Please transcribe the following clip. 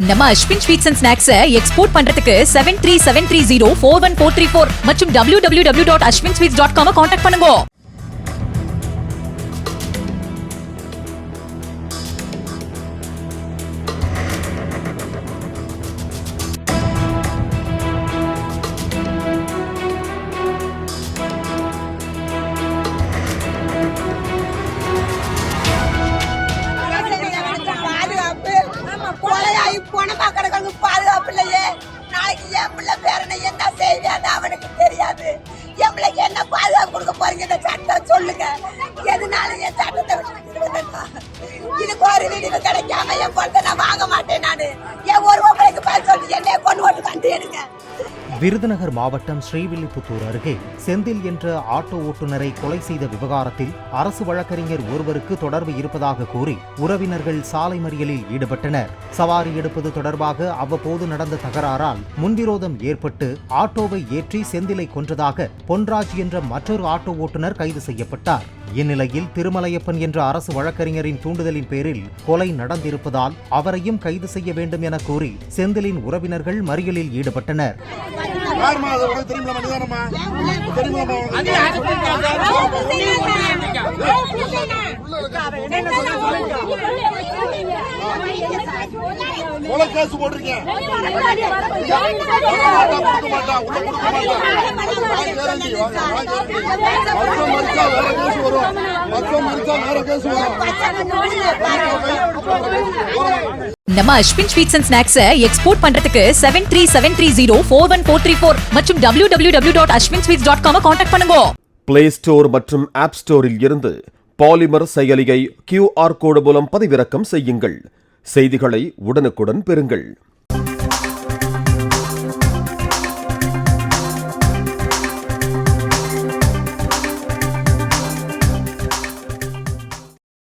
நம்ம Ashwin sweets and snacks export பண்றதுக்கு 7373041434 மற்றும் www.ashwinsweets.com கான்டாக்ட் பண்ணுங்க. பாதுகாப்பு இல்லையே, நாளைக்கு என் பிள்ளை பேரனை என்ன செய்வேன் அவனுக்கு தெரியாது. என் பிள்ளைக்கு என்ன பாதுகாப்பு கொடுக்க போறீங்க? இந்த சட்டம் சொல்லுங்க. எதனால என் சட்டத்தை விட்டு இதுக்கு ஒரு விடிவு கிடைக்காம என் பொருத்தை நான் வாங்க மாட்டேன். நானு என் ஒரு பிள்ளைக்கு பேர் சொல்லி என்னைய கொண்டு ஓட்டு கண்டு எடுங்க. விருதுநகர் மாவட்டம் ஸ்ரீவில்லிபுத்தூர் அருகே செந்தில் என்ற ஆட்டோ ஓட்டுநரை கொலை செய்த விவகாரத்தில் அரசு வழக்கறிஞர் ஒருவருக்கு தொடர்பு இருப்பதாக கூறி உறவினர்கள் சாலை மறியலில் ஈடுபட்டனர். சவாரி எடுப்பது தொடர்பாக அவ்வப்போது நடந்த தகராறால் முன்விரோதம் ஏற்பட்டு ஆட்டோவை ஏற்றி செந்திலை கொன்றதாக பொன்ராஜ் என்ற மற்றொரு ஆட்டோ ஓட்டுநர் கைது செய்யப்பட்டார். இந்நிலையில் திருமலையப்பன் என்ற அரசு வழக்கறிஞரின் தூண்டுதலின் பேரில் கொலை நடந்திருப்பதால் அவரையும் கைது செய்ய வேண்டும் என கூறி செந்திலின் உறவினர்கள் மறியலில் ஈடுபட்டனர். நம்ம Ashwin sweets and snacks export பண்றதுக்கு 7373041434 மற்றும் www.ashwinsweets.com கான்டாக்ட் பண்ணுங்க. பிளே ஸ்டோர் மற்றும் ஆப் ஸ்டோரில் இருந்து பாலிமர் செயலியை QR கோடு மூலம் பதிவிறக்கம் செய்யுங்கள். செய்திகளை உடனுக்குடன் பெறுங்கள்.